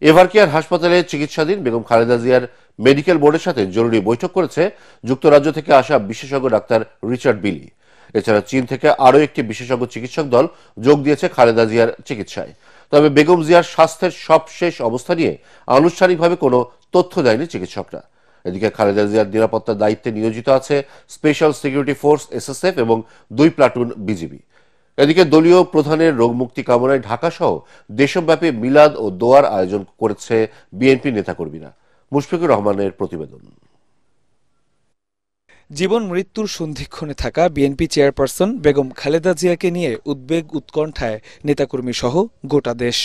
এভারকেয়ার হাসপাতালে চিকিৎসাধীন বেগম খালেদা জিয়ার মেডিকেল বোর্ডের সাথে জরুরি বৈঠক করেছে যুক্তরাজ্য থেকে আসা বিশেষজ্ঞ ডাক্তার রিচার্ড বিলি। এছাড়া চীন থেকে আরও একটি বিশেষজ্ঞ চিকিৎসক দল যোগ দিয়েছে খালেদা জিয়ার চিকিৎসায়। তবে বেগম জিয়ার স্বাস্থ্যের সবশেষ অবস্থা নিয়ে আনুষ্ঠানিকভাবে কোনো তথ্য দেয়নি চিকিৎসকরা। এদিকে খালেদা জিয়ার নিরাপত্তার দায়িত্বে নিয়োজিত আছে স্পেশাল সিকিউরিটি ফোর্স এসএসএফ এবং 2 প্লাটুন বিজিবি। এদিকে দলীয় প্রধানের রোগমুক্তি কামনায় ঢাকাসহ দেশব্যাপী মিলাদ ও দোয়ার আয়োজন করেছে বিএনপি নেতাকর্মীরা। মুশফিকুর রহমানের প্রতিবেদন। জীবন মৃত্যুর সন্ধিক্ষণে থাকা বিএনপি চেয়ারপারসন বেগম খালেদা জিয়াকে নিয়ে উদ্বেগ উৎকণ্ঠায় নেতাকর্মী সহ গোটা দেশ।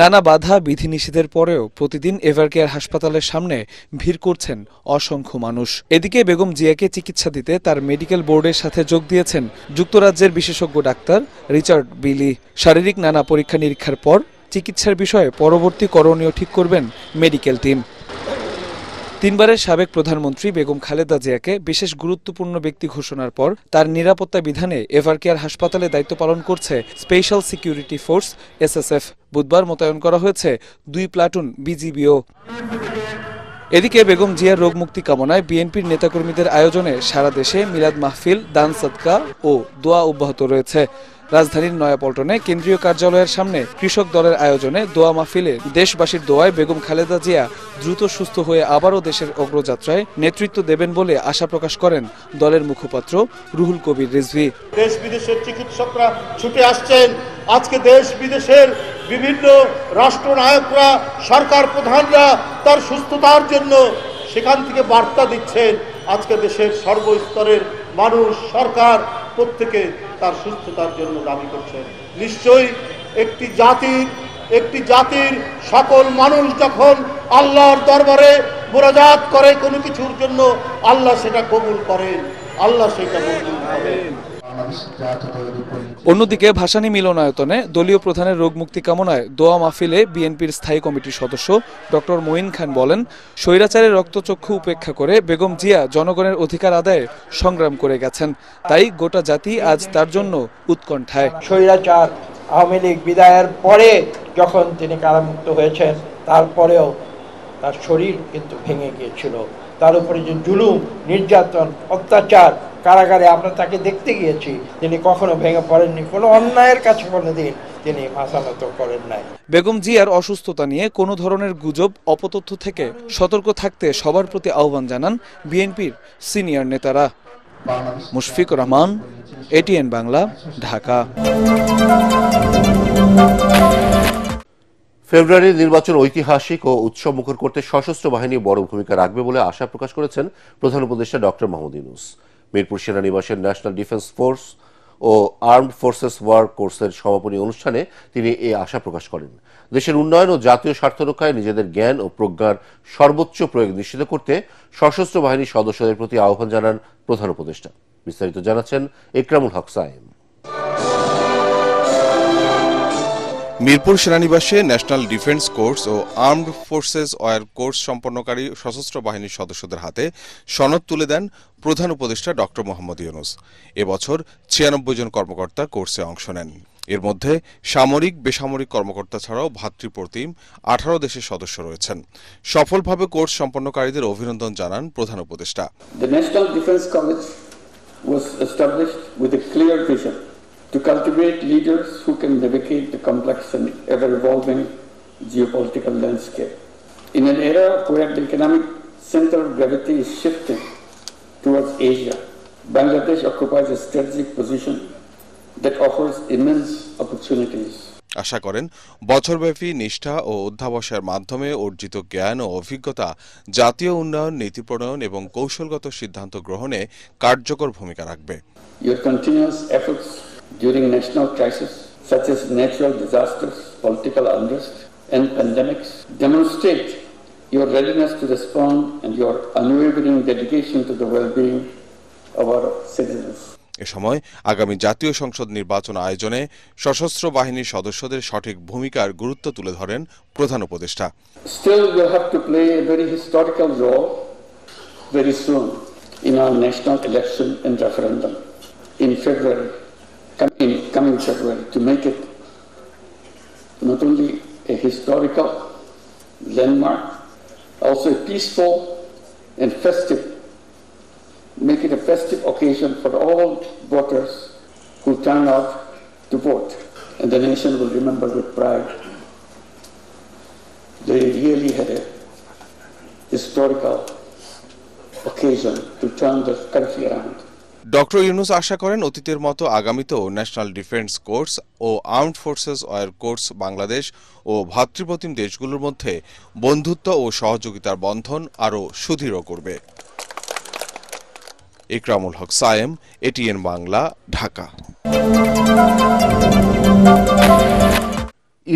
নানা বাধা বিধিনিষেধের পরেও প্রতিদিন এভারকেয়ার হাসপাতালের সামনে ভিড় করছেন অসংখ্য মানুষ। এদিকে বেগম জিয়াকে চিকিৎসা দিতে তার মেডিকেল বোর্ডের সাথে যোগ দিয়েছেন যুক্তরাজ্যের বিশেষজ্ঞ ডাক্তার রিচার্ড বিলি। শারীরিক নানা পরীক্ষা নিরীক্ষার পর চিকিৎসার বিষয়ে পরবর্তী করণীয় ঠিক করবেন মেডিকেল টিম। 3 বারের সাবেক প্রধানমন্ত্রী বেগম খালেদা জিয়াকে বিশেষ গুরুত্বপূর্ণ ব্যক্তি ঘোষণার পর তার নিরাপত্তা বিধানে এভারকেয়ার হাসপাতালে দায়িত্ব পালন করছে স্পেশাল সিকিউরিটি ফোর্স এসএসএফ। বুধবার মোতায়েন করা হয়েছে 2 প্লাটুন বিজিবিও। এদিকে বেগম জিয়ার রোগমুক্তি কামনায় বিএনপির নেতাকর্মীদের আয়োজনে সারা দেশে মিলাদ মাহফিল, দান সদকা ও দোয়া অব্যাহত রয়েছে। রাজধানীর নয়াপল্টনে কেন্দ্রীয় কার্যালয়ের সামনে কৃষক দলের আয়োজনে দোয়া মাহফিলে দেশবাসীর দোয়ায় বেগম খালেদা জিয়া দ্রুত সুস্থ হয়ে আবারও দেশের অগ্রযাত্রায় নেতৃত্ব দেবেন বলে আশা প্রকাশ করেন দলের মুখপাত্র রুহুল কবির রিজভী। দেশ বিদেশের চিকিৎসকরা ছুটে আসছেন। আজকে দেশ বিদেশের বিভিন্ন রাষ্ট্রনায়করা, সরকার প্রধানরা তার সুস্থতার জন্য সেখান থেকে বার্তা দিচ্ছেন। আজকে দেশের সর্বস্তরের মানুষ, সরকার প্রত্যেকে তার সুস্থতার জন্য দাবি করছেন। নিশ্চয়ই একটি জাতির সকল মানুষ যখন আল্লাহর দরবারে মোনাজাত করে কোনো কিছুর জন্য, আল্লাহ সেটা কবুল করেন, আল্লাহ সেটা কবুল করেন। অন্যদিকে ভাসানী মিলনায়তনে দলীয় প্রধানের রোগমুক্তি কামনায় দোয়া মাহফিলে বিএনপির স্থায়ী কমিটির সদস্য ডক্টর মঈন খান বলেন, স্বৈরাচারের রক্তচক্ষু উপেক্ষা করে বেগম জিয়া জনগণের অধিকার আদায়ে সংগ্রাম করে গেছেন। তাই গোটা জাতি আজ তার জন্য উৎকণ্ঠায়। স্বৈরাচার আওয়ামী লীগ বিদায়ের পরে যখন তিনি কারামুক্ত হয়েছেন, তারপরেও তার শরীর কিন্তু ভেঙে গিয়েছিল। তার উপরে যে জুলুম, নির্যাতন, অত্যাচার, কারাগারে আমরা তাকে দেখতে গিয়েছি, তিনি কখনো ভেঙে পড়েননি, কোনো অন্যায়ের কাছে কোনোদিন তিনি মাথা নত করেন নাই। বেগম জিয়ার অসুস্থতা নিয়ে কোনো ধরনের গুজব, অপতথ্য থেকে সতর্ক থাকতে সবার প্রতি আহ্বান জানান বিএনপির সিনিয়র নেতারা। মুশফিকুর রহমান, এটিএন বাংলা, ঢাকা। ফেব্রুয়ারির নির্বাচন ঐতিহাসিক ও উৎসবমুখর করতে সশস্ত্র বাহিনী বড় ভূমিকা রাখবে বলে আশা প্রকাশ করেছেন প্রধান উপদেষ্টা ডক্টর মোহাম্মদ ইউনূস। মিরপুর সেনানিবাসের ন্যাশনাল ডিফেন্স ফোর্স ও আর্মড ফোর্সেস ওয়ার কোর্সের সমাপনী অনুষ্ঠানে তিনি এই আশা প্রকাশ করেন। দেশের উন্নয়ন ও জাতীয় স্বার্থ রক্ষায় নিজেদের জ্ঞান ও প্রজ্ঞার সর্বোচ্চ প্রয়োগ নিশ্চিত করতে সশস্ত্র বাহিনীর সদস্যদের প্রতি আহ্বান জানান প্রধান উপদেষ্টা। বিস্তারিত জানাচ্ছেন ইকরামুল হক সাইম। মিরপুর সেনানিবাসে ন্যাশনাল ডিফেন্স কোর্স ও আর্মড ফোর্সেস ওয়ার কোর্স সম্পন্নকারী সশস্ত্র বাহিনীর সদস্যদের হাতে সনদ তুলে দেন প্রধান উপদেষ্টা ডক্টর মোহাম্মদ ইউনূস। এবছর 96 জন কর্মকর্তা কোর্সে অংশ নেন। এর মধ্যে সামরিক, বেসামরিক কর্মকর্তা ছাড়াও ভ্রাতৃপ্রতিম 18 দেশের সদস্য রয়েছেন। সফলভাবে কোর্স সম্পন্নকারীদের অভিনন্দন জানান প্রধান উপদেষ্টা। The National Defense College was established with a clear vision to cultivate leaders who can navigate the complex and ever-evolving geopolitical landscape. In an era where the economic center of gravity is shifting towards Asia, Bangladesh occupies a strategic position that offers immense opportunities. আশা করেন বছরব্যাপী নিষ্ঠা ও অধ্যাবসায়ের মাধ্যমে অর্জিত জ্ঞান ও অভিজ্ঞতা জাতীয় উন্নয়ন, নীতি প্রণয়ন এবং কৌশলগত সিদ্ধান্ত গ্রহণে কার্যকর ভূমিকা রাখবে। Your continuous efforts during national crises such as natural disasters, political unrest, and pandemics demonstrate your readiness to respond and your unwavering dedication to the well-being of our citizens. এ সময় আগামী জাতীয় সংসদ নির্বাচন আয়োজনে সশস্ত্র বাহিনীর সদস্যদের সঠিক ভূমিকার গুরুত্ব তুলে ধরেন প্রধান উপদেষ্টা। Still, you have to play a very historical role very soon in our national election and referendum in February, coming February, to make it not only a historical landmark, also a peaceful and festive, make it a festive occasion for all voters who turn out to vote. And the nation will remember with pride. They really had a historical occasion to turn the country around. Doctor Yunus আশা করেন অতীতের মতো আগামীতেও national defence course ও armed forces war course Bangladesh ও ভ্রাতৃপ্রতিম দেশগুলোর মধ্যে বন্ধুত্ব ও সহযোগিতার বন্ধন আরও সুদৃঢ় করবে। ইকরামুল হক সায়েম, এটিএন বাংলা, ঢাকা।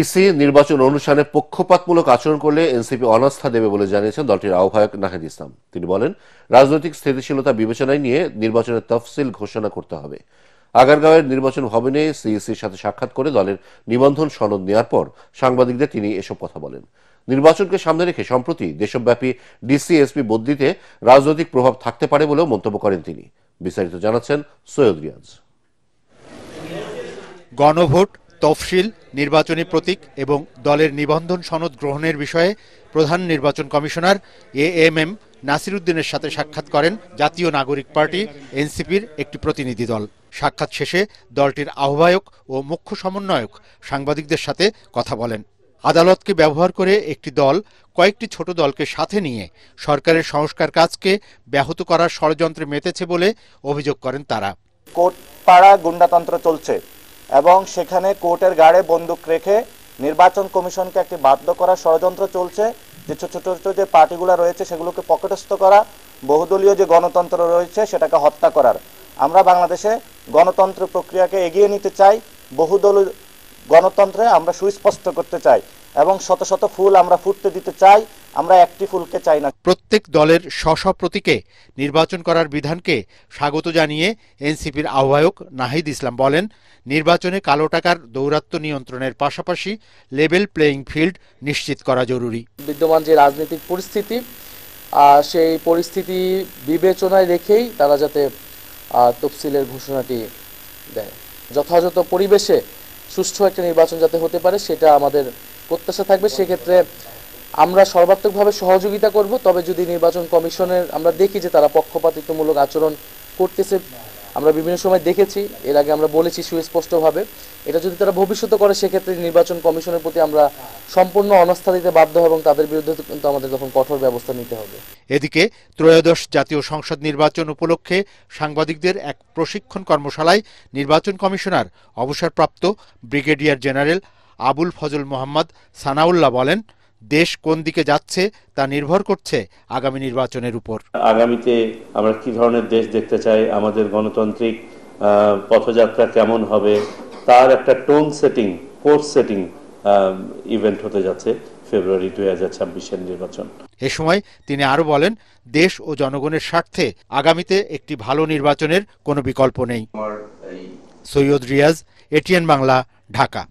ইসি নির্বাচন অনুষ্ঠানে পক্ষপাতমূলক আচরণ করলে এনসিপি অনাস্থা দেবে বলে জানিয়েছেন দলটির আহ্বায়ক নাহিদ ইসলাম। তিনি বলেন, রাজনৈতিক স্থিতিশীলতা বিবেচনায় নিয়ে নির্বাচনের তফসিল ঘোষণা করতে হবে। আগারগাঁওয়ের নির্বাচন ভবনে সিইসির সাথে সাক্ষাৎ করে দলের নিবন্ধন সনদ নেওয়ার পর সাংবাদিকদের তিনি এসব কথা বলেন। নির্বাচনকে সামনে রেখে সম্প্রতি দেশব্যাপী ডিসি-এসপি বদলিতে রাজনৈতিক প্রভাব থাকতে পারে বলেও মন্তব্য করেন তিনি। বিস্তারিত জানাচ্ছেন সৈয়দ রিয়াজ। গণভোট, তফসিল, নির্বাচনী প্রতীক এবং দলের নিবন্ধন সনদ গ্রহণের বিষয়ে প্রধান নির্বাচন কমিশনার এএমএম নাসির উদ্দিনের সাথে সাক্ষাৎ করেন জাতীয় নাগরিক পার্টি এনসিপির একটি প্রতিনিধি দল। সাক্ষাৎ শেষে দলটির আহ্বায়ক ও মুখ্য সমন্বয়ক সাংবাদিকদের সাথে কথা বলেন। আদালতকে ব্যবহার করে একটি দল কয়েকটি ছোট দলকে সাথে নিয়ে সরকারের সংস্কার কাজকে ব্যাহত করার ষড়যন্ত্রে মেতেছে বলে অভিযোগ করেন তারা। কোর্ট পাড়া গুন্ডাতন্ত্র চলছে এবং সেখানে কোর্টের গাড়ে বন্দুক রেখে নির্বাচন কমিশনকে একটি বাধ্য করার ষড়যন্ত্র চলছে, যে ছোট ছোট যে পার্টিগুলো রয়েছে সেগুলোকে পকেটস্থ করা, বহুদলীয় যে গণতন্ত্র রয়েছে সেটাকে হত্যা করার। আমরা বাংলাদেশে গণতন্ত্র প্রক্রিয়াকে এগিয়ে নিতে চাই, বহুদলীয় গণতন্ত্রে আমরা সুস্পষ্ট করতে চাই এবং শত শত ফুল আমরা ফুটতে দিতে চাই, আমরা একটি ফুলকে চাই না। প্রত্যেক দলের স্ব প্রতীকে নির্বাচন করার বিধানকে স্বাগত জানিয়ে এনসিপির আহ্বায়ক নাহিদ ইসলাম বলেন, নির্বাচনে কালো টাকার দৌরাত্ম্য নিয়ন্ত্রণের পাশাপাশি লেভেল প্লেয়িং ফিল্ড নিশ্চিত করা জরুরি। বিদ্যমান যে রাজনৈতিক পরিস্থিতি, সেই পরিস্থিতি বিবেচনায় রেখেই তারা যাতে তফসিলের ঘোষণাটি দেয়। যথাযথ পরিবেশে সুষ্ঠু একটা নির্বাচন যাতে হতে পারে সেটা আমাদের প্রত্যাশা থাকবে। সেক্ষেত্রে আমরা সর্বাত্মকভাবে সহযোগিতা করব। তবে যদি নির্বাচন কমিশনের আমরা দেখি যে তারা পক্ষপাতিত্বমূলক আচরণ করতেছে, আমরা বিভিন্ন সময় দেখেছি, এর আগে আমরা বলেছি সুস্পষ্টভাবে, এটা যদি তারা ভবিষ্যতে করে সেক্ষেত্রে নির্বাচন কমিশনের প্রতি আমরা সম্পূর্ণ অনাস্থা দিতে বাধ্য হব এবং তাদের বিরুদ্ধে কিন্তু আমাদের তখন কঠোর ব্যবস্থা নিতে হবে। এদিকে ত্রয়োদশ জাতীয় সংসদ নির্বাচন উপলক্ষে সাংবাদিকদের এক প্রশিক্ষণ কর্মশালায় নির্বাচন কমিশনার অবসরপ্রাপ্ত ব্রিগেডিয়ার জেনারেল আবুল ফজল মোহাম্মদ সানাউল্লাহ বলেন, দেশ কোন দিকে যাচ্ছে তা নির্ভর করছে আগামী নির্বাচনের উপর। আগামীতে আমরা কি ধরনের দেশ দেখতে চাই, আমাদের গণতান্ত্রিক পথযাত্রা কেমন হবে, তার একটা tone setting, course setting event হতে যাচ্ছে ফেব্রুয়ারি 2026-এর নির্বাচন। এ সময় তিনি আরো বলেন, দেশ ও জনগণের স্বার্থে আগামীতে একটি ভালো নির্বাচনের কোনো বিকল্প নেই। সৈয়দ রিয়াজ, এটিএন বাংলা, ঢাকা।